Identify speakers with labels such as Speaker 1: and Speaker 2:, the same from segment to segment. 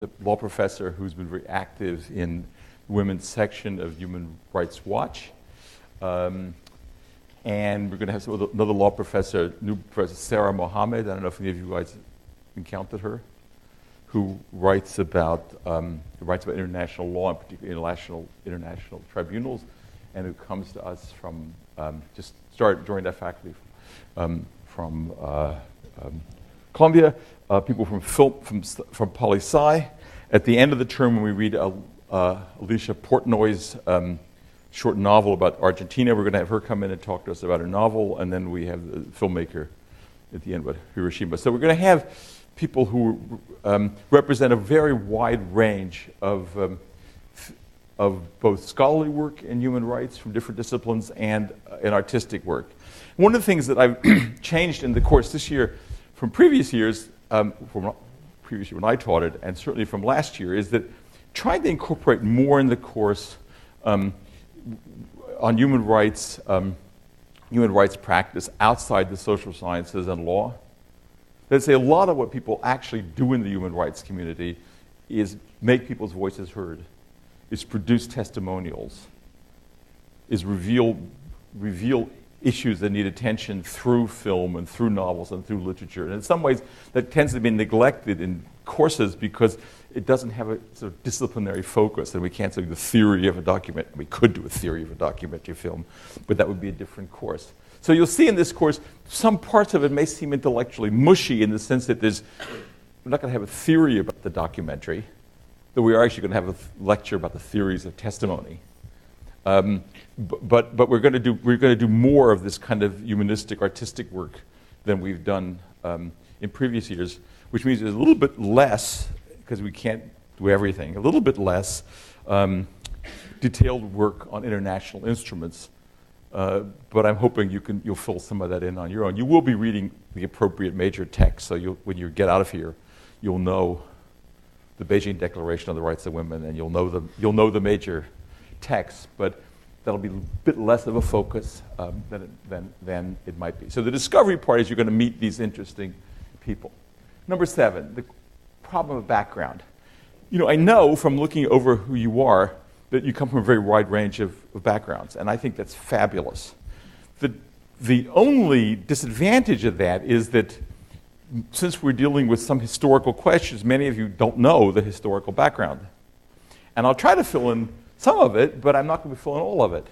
Speaker 1: the law professor who's been very active in the women's section of Human Rights Watch. And we're going to have another law professor, new Professor Sarah Mohammed. I don't know if any of you guys encountered her, who writes about international law, and particularly international tribunals, and who comes to us from just joined our faculty from Columbia. People from Poli-Sci. At the end of the term, when we read Alicia Portnoy's short novel about Argentina, we're going to have her come in and talk to us about her novel, and then we have the filmmaker at the end about Hiroshima. So we're going to have people who represent a very wide range of both scholarly work in human rights from different disciplines and in artistic work. One of the things that I've changed in the course this year from previous years, from previous year when I taught it, and certainly from last year, is that trying to incorporate more in the course on human rights practice outside the social sciences and law. Let's say a lot of what people actually do in the human rights community is make people's voices heard, is produce testimonials, is reveal issues that need attention through film and through novels and through literature. And in some ways, that tends to be neglected in courses because it doesn't have a sort of disciplinary focus, and we can't say the theory of a document. We could do a theory of a documentary film, but that would be a different course. So you'll see in this course, some parts of it may seem intellectually mushy in the sense that we're not going to have a theory about the documentary, though we are actually going to have a lecture about the theories of testimony. But we're going to do more of this kind of humanistic, artistic work than we've done in previous years, which means there's a little bit less, because we can't do everything, a little bit less detailed work on international instruments. But I'm hoping you'll fill some of that in on your own. You will be reading the appropriate major text, so when you get out of here, you'll know the Beijing Declaration on the Rights of Women, and you'll know the major texts, but that'll be a bit less of a focus than it might be. So the discovery part is you're going to meet these interesting people. Number 7, the problem of background. I know from looking over who you are that you come from a very wide range of backgrounds, and I think that's fabulous. The only disadvantage of that is that since we're dealing with some historical questions, many of you don't know the historical background. And I'll try to fill in some of it, but I'm not going to fill in all of it.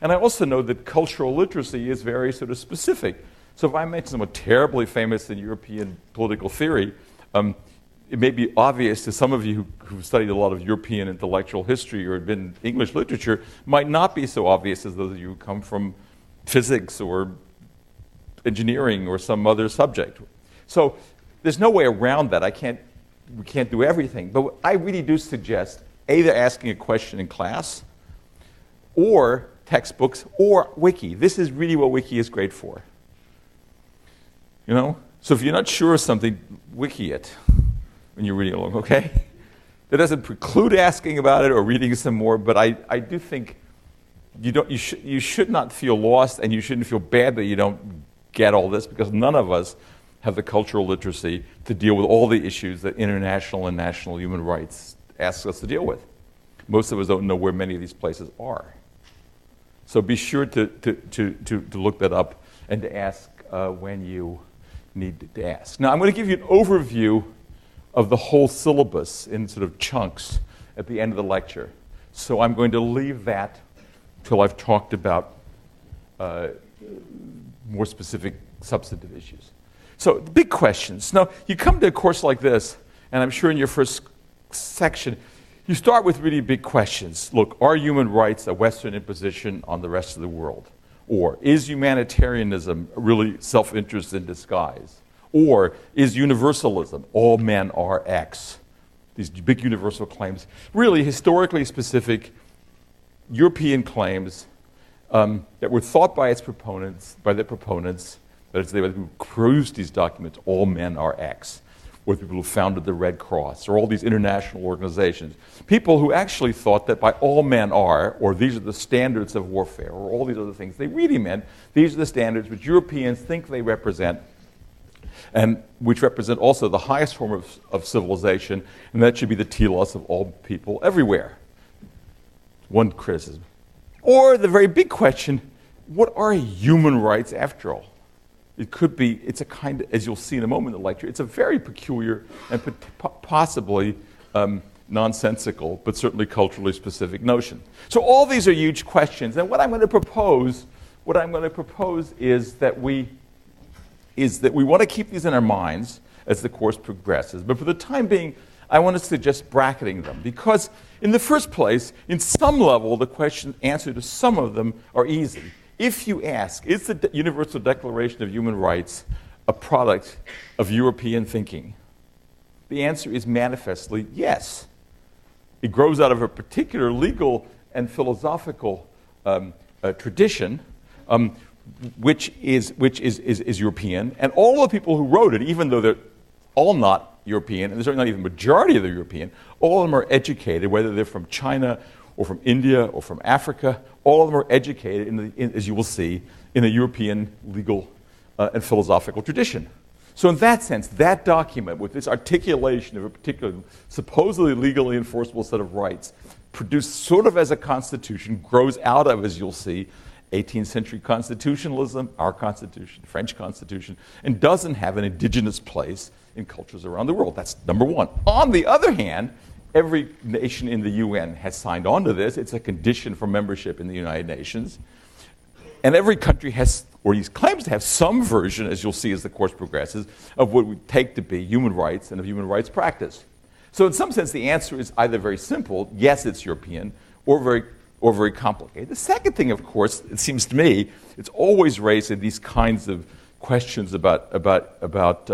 Speaker 1: And I also know that cultural literacy is very sort of specific. So if I mention someone terribly famous in European political theory, it may be obvious to some of you who've studied a lot of European intellectual history or have been English literature, might not be so obvious as those of you who come from physics or engineering or some other subject. So there's no way around that. We can't do everything. But I really do suggest either asking a question in class or textbooks or Wiki. This is really what Wiki is great for. So if you're not sure of something, Wiki it when you're reading along, okay? That doesn't preclude asking about it or reading some more, but I do think you should not feel lost, and you shouldn't feel bad that you don't get all this, because none of us have the cultural literacy to deal with all the issues that international and national human rights asks us to deal with. Most of us don't know where many of these places are. So be sure to look that up and to ask when you need to ask. Now, I'm going to give you an overview of the whole syllabus in sort of chunks at the end of the lecture. So I'm going to leave that till I've talked about more specific substantive issues. So the big questions. Now, you come to a course like this, and I'm sure in your first section, you start with really big questions. Look, are human rights a Western imposition on the rest of the world? Or is humanitarianism really self-interest in disguise? Or is universalism, all men are X? These big universal claims, really historically specific European claims that were thought by their proponents, that is, they who produced these documents, all men are X, or the people who founded the Red Cross, or all these international organizations. People who actually thought that by all men are, or these are the standards of warfare, or all these other things, they really meant these are the standards which Europeans think they represent and which represent also the highest form of civilization, and that should be the telos of all people everywhere. One criticism. Or the very big question, what are human rights after all? It could be, it's a kind of, as you'll see in a moment in the lecture, it's a very peculiar and possibly nonsensical, but certainly culturally specific notion. So all these are huge questions, and what I'm going to propose is that we want to keep these in our minds as the course progresses. But for the time being, I want to suggest bracketing them, because in the first place, in some level, the answer to some of them are easy. If you ask, is the Universal Declaration of Human Rights a product of European thinking? The answer is manifestly yes. It grows out of a particular legal and philosophical tradition, which is European, and all the people who wrote it, even though they're all not European, and there's certainly not even the majority of them European, all of them are educated, whether they're from China or from India or from Africa. All of them are educated, as you will see, in a European legal and philosophical tradition. So in that sense, that document, with this articulation of a particular supposedly legally enforceable set of rights, produced sort of as a constitution, grows out of, as you'll see, 18th century constitutionalism, our constitution, French constitution, and doesn't have an indigenous place in cultures around the world. That's number one. On the other hand, every nation in the UN has signed on to this. It's a condition for membership in the United Nations. And every country has, or he claims to have, some version, as you'll see as the course progresses, of what we take to be human rights and of human rights practice. So in some sense, the answer is either very simple, yes, it's European, or very complicated. The second thing, of course, it seems to me, it's always raised in these kinds of questions about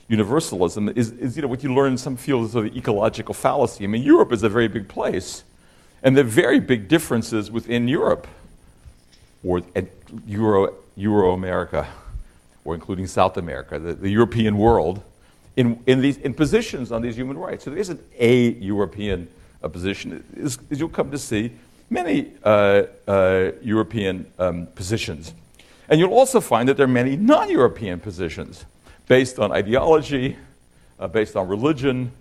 Speaker 1: universalism is what you learn in some fields of the ecological fallacy. I mean, Europe is a very big place, and there are very big differences within Europe, or Euro America, or including South America, the European world, in positions on these human rights. So there isn't a European position. As you'll come to see, many European positions. And you'll also find that there are many non-European positions based on ideology, based on religion,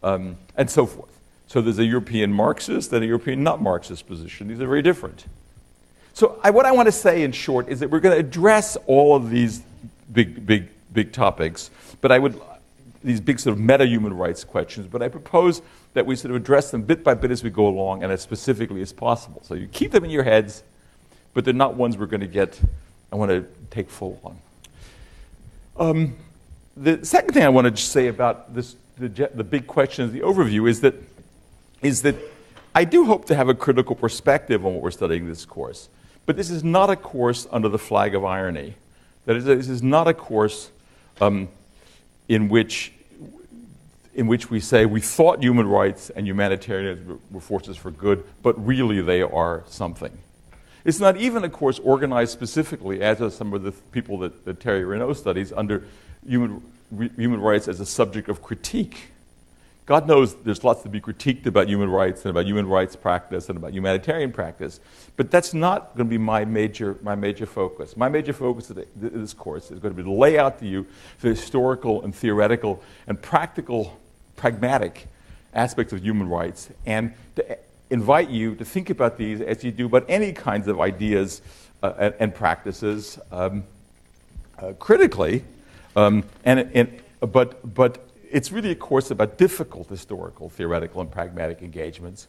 Speaker 1: and so forth. So there's a European Marxist and a European not Marxist position. These are very different. So what I want to say in short is that we're going to address all of these big topics, but these big sort of meta-human rights questions, but I propose that we sort of address them bit by bit as we go along and as specifically as possible. So you keep them in your heads, but they're not ones we're going to I want to take full on. The second thing I want to say about the big question of the overview is that I do hope to have a critical perspective on what we're studying in this course. But this is not a course under the flag of irony. That is, this is not a course in which we say we thought human rights and humanitarianism were forces for good, but really they are something. It's not even a course organized specifically, as are some of the people that Terry Renaud studies, under human rights as a subject of critique. God knows there's lots to be critiqued about human rights and about human rights practice and about humanitarian practice, but that's not going to be my major focus. My major focus of this course is going to be to lay out to you the historical and theoretical and pragmatic aspects of human rights, and to invite you to think about these as you do about any kinds of ideas and practices critically, but it's really a course about difficult historical, theoretical, and pragmatic engagements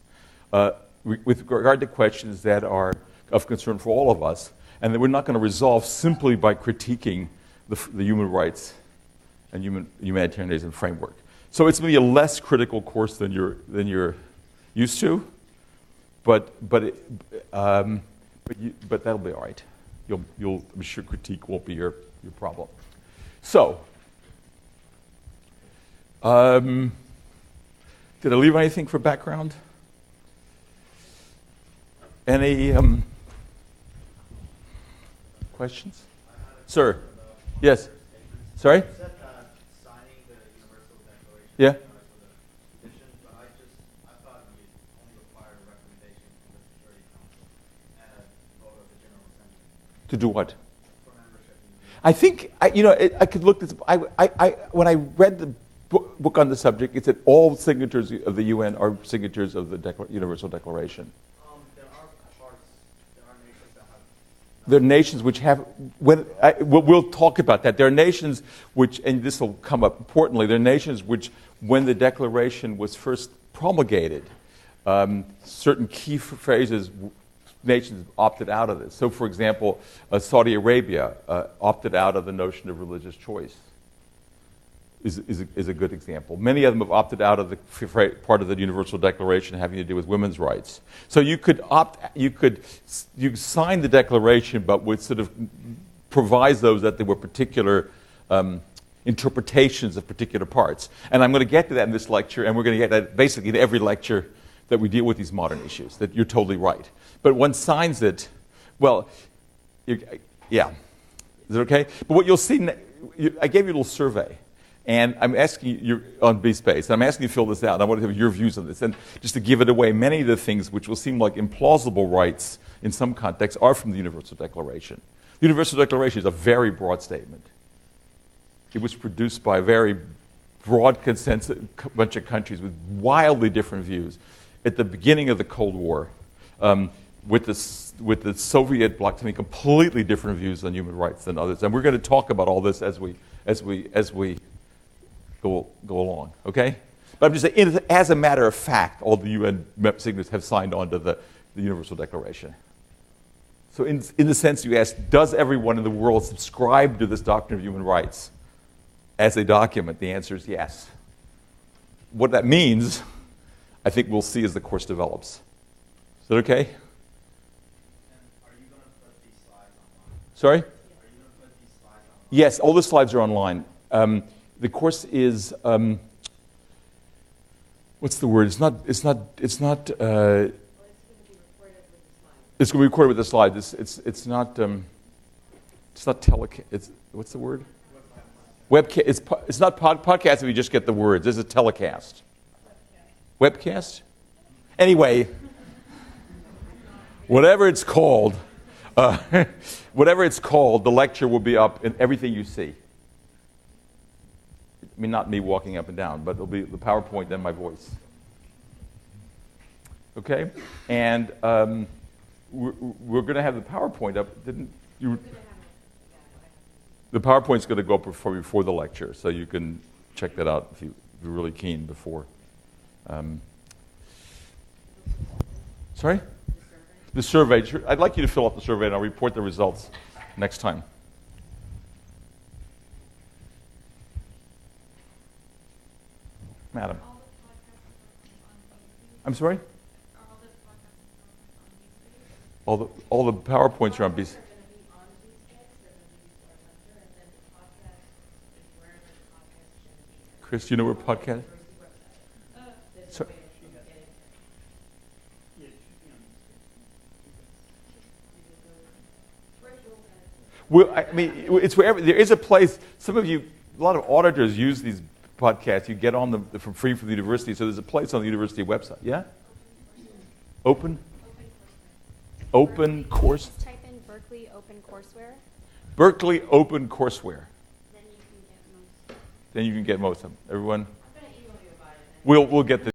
Speaker 1: with regard to questions that are of concern for all of us, and that we're not going to resolve simply by critiquing the human rights and humanitarianism framework. So it's going to be a less critical course than you're used to, but that'll be all right. I'm sure critique won't be your problem. So. Did I leave anything for background? Any questions? Sir? Yes? Sorry?
Speaker 2: You said signing the Universal Declaration
Speaker 1: Yeah.
Speaker 2: was a condition, but I thought you only required a recommendation from the Security Council and a vote of the General Assembly
Speaker 1: To do what?
Speaker 2: for membership.
Speaker 1: I think, I could look this, when I read the book on the subject, it said all signatures of the UN are signatures of the Universal Declaration.
Speaker 2: There are parts, there are nations that have.
Speaker 1: There are nations which have, we'll talk about that. There are nations which, and this will come up importantly, there are nations which, when the Declaration was first promulgated, certain key phrases, nations opted out of this. So, for example, Saudi Arabia opted out of the notion of religious choice. Is a good example. Many of them have opted out of the part of the Universal Declaration having to do with women's rights. So you could sign the Declaration, but with sort of provisos that there were particular interpretations of particular parts. And I'm going to get to that in this lecture, and we're going to get that basically in every lecture that we deal with these modern issues. That you're totally right. But one signs it. Well, yeah. Is it okay? But what you'll see, I gave you a little survey. And I'm asking you on BSpace, I'm asking you to fill this out. I want to have your views on this. And just to give it away, many of the things which will seem like implausible rights in some contexts are from the Universal Declaration. The Universal Declaration is a very broad statement. It was produced by a very broad consensus, bunch of countries with wildly different views. At the beginning of the Cold War, with the Soviet bloc having completely different views on human rights than others. And we're going to talk about all this as we go along, okay? But I'm just saying, as a matter of fact, all the UN signatories have signed on to the Universal Declaration. So in the sense you ask, does everyone in the world subscribe to this doctrine of human rights as a document? The answer is yes. What that means, I think we'll see as the course develops. Is that okay?
Speaker 2: And are you going to put these slides online?
Speaker 1: Sorry?
Speaker 2: Are you going to put these slides online?
Speaker 1: Yes, all the slides are online. The course is, what's the word? It's not. It's going to be recorded with the slides. It's not telecast. It's, what's the word? Webcast. It's not podcast if you just get the words. It's a telecast. Webcast? Anyway, whatever it's called, the lecture will be up in everything you see. I mean, not me walking up and down, but it'll be the PowerPoint and my voice. Okay? And we're going to have the PowerPoint up. Didn't you? The PowerPoint's going to go up before the lecture, so you can check that out if you're really keen before. Sorry? The survey. I'd like you to fill out the survey, and I'll report the results next time. Madam. I'm sorry? All the PowerPoints are on BC. Chris, do you know where podcast? Sorry. Well, I mean, it's wherever there is a place. Some of you, a lot of auditors use these podcasts. You get on them for free from the university. So there's a place on the university website. Yeah. Open course.
Speaker 3: Type in Berkeley Open Courseware.
Speaker 1: Berkeley Open Courseware.
Speaker 3: Then you can get most of them.
Speaker 1: Everyone.
Speaker 3: I'm going to email you about it.
Speaker 1: We'll get the